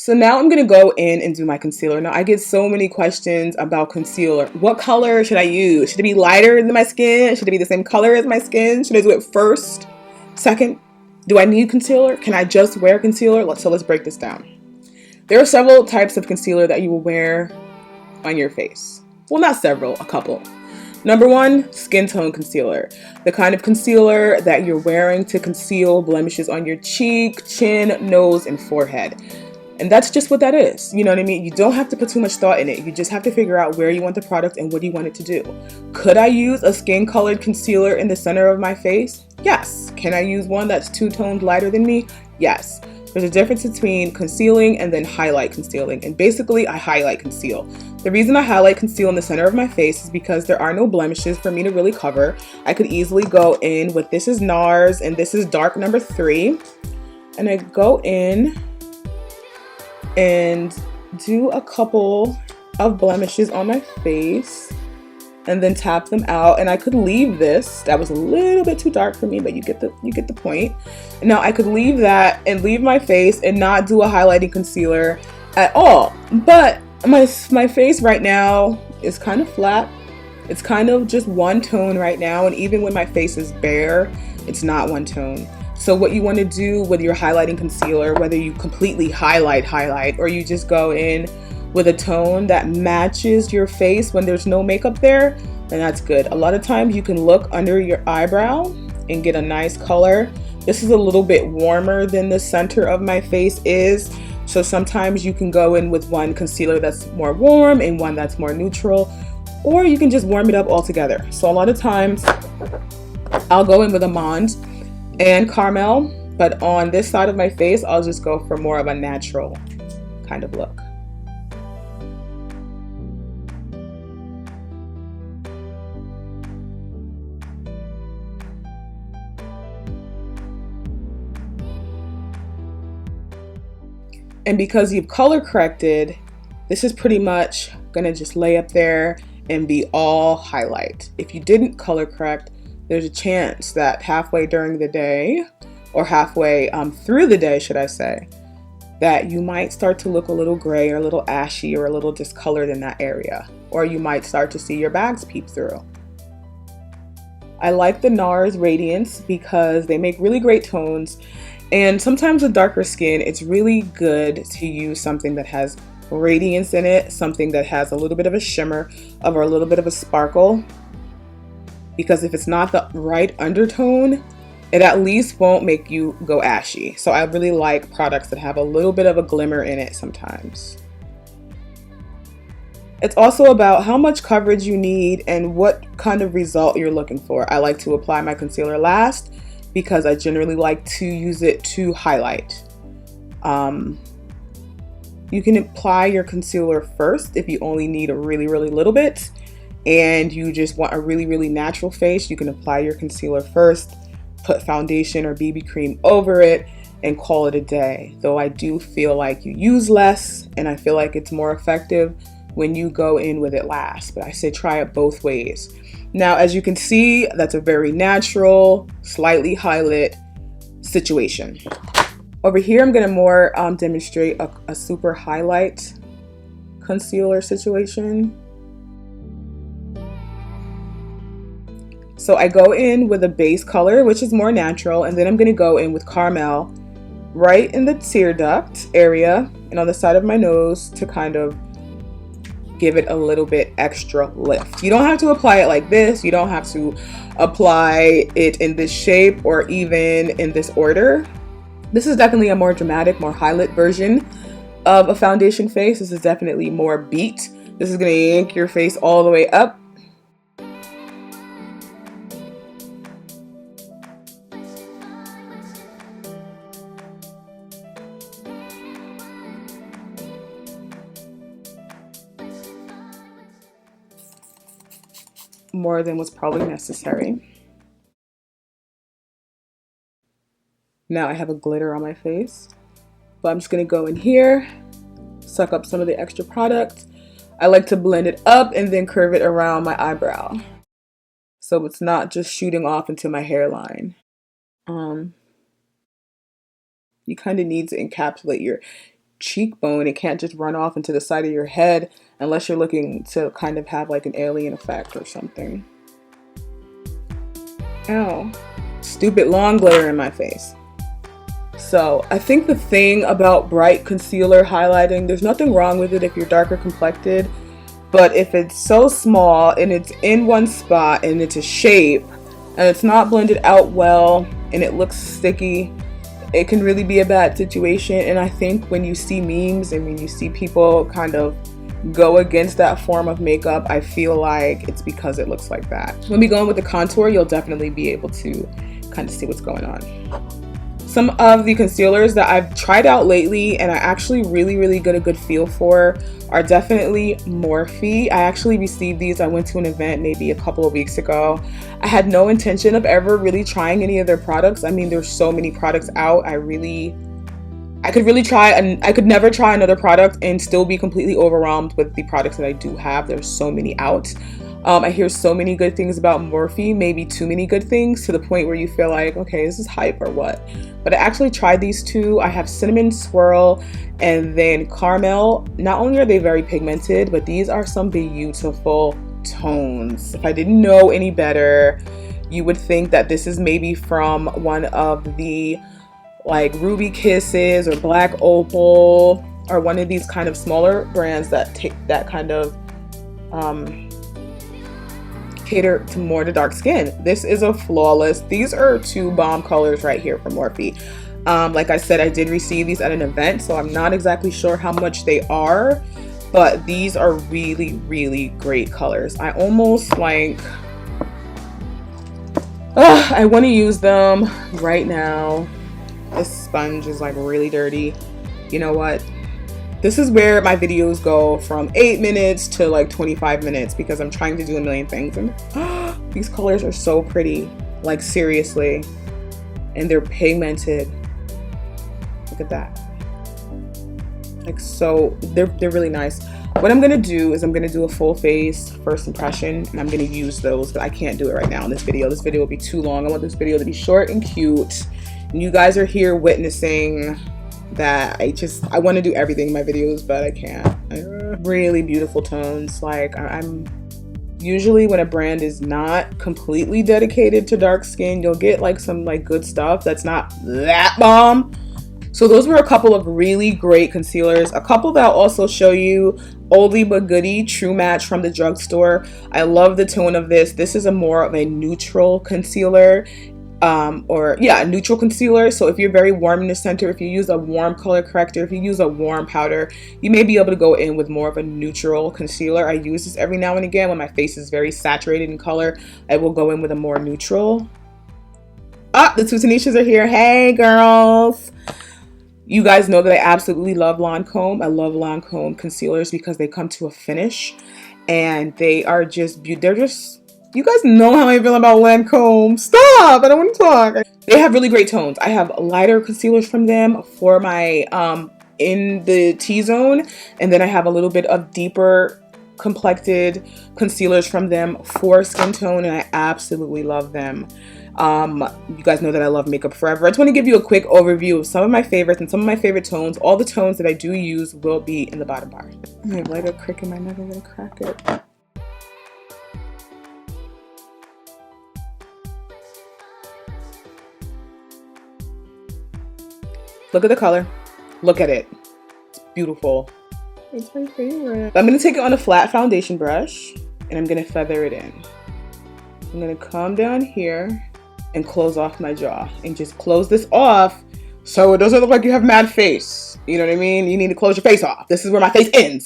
So now I'm going to go in and do my concealer. Now I get so many questions about concealer. What color should I use? Should it be lighter than my skin? Should it be the same color as my skin? Should I do it first? Second? Do I need concealer? Can I just wear concealer? So let's break this down. There are several types of concealer that you will wear on your face. Well, not several, a couple. Number one, skin tone concealer. The kind of concealer that you're wearing to conceal blemishes on your cheek, chin, nose, and forehead. And that's just what that is. You know what I mean? You don't have to put too much thought in it. You just have to figure out where you want the product and what you want it to do. Could I use a skin colored concealer in the center of my face? Yes. Can I use one that's two tones lighter than me? Yes. There's a difference between concealing and then highlight concealing. And basically, I highlight conceal. The reason I highlight conceal in the center of my face is because there are no blemishes for me to really cover. I could easily go in with, this is NARS and this is dark number 3. And I go in and do a couple of blemishes on my face and then tap them out. And I could leave this. That was a little bit too dark for me, but you get the point. And now I could leave that and leave my face and not do a highlighting concealer at all. But my face right now is kind of flat. It's kind of just one tone right now. And even when my face is bare, it's not one tone. So what you want to do with your highlighting concealer, whether you completely highlight, or you just go in with a tone that matches your face when there's no makeup there, then that's good. A lot of times you can look under your eyebrow and get a nice color. This is a little bit warmer than the center of my face is. So sometimes you can go in with one concealer that's more warm and one that's more neutral, or you can just warm it up altogether. So a lot of times I'll go in with Amande and Carmel, but on this side of my face, I'll just go for more of a natural kind of look. And because you've color corrected, this is pretty much gonna just lay up there and be all highlight. If you didn't color correct, there's a chance that halfway during the day, or halfway through the day, should I say, that you might start to look a little gray or a little ashy or a little discolored in that area. Or you might start to see your bags peep through. I like the NARS Radiance because they make really great tones. And sometimes with darker skin, it's really good to use something that has radiance in it, something that has a little bit of a shimmer or a little bit of a sparkle. Because if it's not the right undertone, it at least won't make you go ashy. So I really like products that have a little bit of a glimmer in it sometimes. It's also about how much coverage you need and what kind of result you're looking for. I like to apply my concealer last because I generally like to use it to highlight. You can apply your concealer first if you only need a really little bit and you just want a really natural face. You can apply your concealer first, put foundation or BB cream over it, and call it a day. Though I do feel like you use less and I feel like it's more effective when you go in with it last. But I say try it both ways. Now, as you can see, that's a very natural, slightly highlit situation. Over here, I'm gonna more demonstrate a super highlight concealer situation. So I go in with a base color, which is more natural, and then I'm gonna go in with Carmel right in the tear duct area and on the side of my nose to kind of give it a little bit extra lift. You don't have to apply it like this. You don't have to apply it in this shape or even in this order. This is definitely a more dramatic, more highlight version of a foundation face. This is definitely more beat. This is gonna yank your face all the way up. More than what's probably necessary. Now I have a glitter on my face, but I'm just gonna go in here, suck up some of the extra product. I like to blend it up and then curve it around my eyebrow, so it's not just shooting off into my hairline. You kind of need to encapsulate your cheekbone. It can't just run off into the side of your head unless you're looking to kind of have like an alien effect or something. Ow. Stupid long glitter in my face. So I think the thing about bright concealer highlighting, there's nothing wrong with it if you're darker complected, but if it's so small and it's in one spot and it's a shape and it's not blended out well and it looks sticky, it can really be a bad situation. And I think when you see memes and when you see people kind of go against that form of makeup, I feel like it's because it looks like that. When we go in with the contour, you'll definitely be able to kind of see what's going on. Some of the concealers that I've tried out lately and I actually really get a good feel for are definitely Morphe. I actually received these. I went to an event maybe a couple of weeks ago. I had no intention of ever really trying any of their products. I mean, there's so many products out. I could really try, and I could never try another product and still be completely overwhelmed with the products that I do have. There's so many out. I hear so many good things about Morphe, maybe too many good things to the point where you feel like, okay, this is hype or what? But I actually tried these two. I have Cinnamon Swirl and then Carmel. Not only are they very pigmented, but these are some beautiful tones. If I didn't know any better, you would think that this is maybe from one of the like Ruby Kisses or Black Opal or one of these kind of smaller brands that take that kind of cater to more to dark skin. This is a flawless. These are two bomb colors right here from Morphe. Like I said, I did receive these at an event, so I'm not exactly sure how much they are, but these are really great colors. I almost like, I want to use them right now. This sponge is like really dirty. You know what? This is where my videos go from 8 minutes to like 25 minutes because I'm trying to do a million things. And these colors are so pretty, like seriously. And they're pigmented. Look at that. Like so, they're really nice. What I'm gonna do is I'm gonna do a full face first impression and I'm gonna use those, but I can't do it right now in this video. This video will be too long. I want this video to be short and cute. And you guys are here witnessing that I want to do everything in my videos, but I can't. Really beautiful tones. Like I'm usually, when a brand is not completely dedicated to dark skin, you'll get like some like good stuff that's not that bomb. So those were a couple of really great concealers. A couple that I'll also show you, Oldie But Goodie True Match from the drugstore. I love the tone of this. This is a more of a neutral concealer. Neutral concealer. So if you're very warm in the center, if you use a warm color corrector, if you use a warm powder, you may be able to go in with more of a neutral concealer. I use this every now and again when my face is very saturated in color. I will go in with a more neutral. The two Tanishas are here. Hey girls. You guys know that I absolutely love Lancome. I love Lancome concealers because they come to a finish and they are just beautiful. You guys know how I feel about Lancome. Stop! I don't want to talk. They have really great tones. I have lighter concealers from them for my in the T-zone, and then I have a little bit of deeper complected concealers from them for skin tone, and I absolutely love them. You guys know that I love Makeup Forever. I just want to give you a quick overview of some of my favorites and some of my favorite tones. All the tones that I do use will be in the bottom bar. I have lighter crick in my neck. I'm gonna crack it. Look at the color. Look at it. It's beautiful. It's my favorite. I'm going to take it on a flat foundation brush and I'm going to feather it in. I'm going to come down here and close off my jaw and just close this off so it doesn't look like you have mad face. You know what I mean? You need to close your face off. This is where my face ends.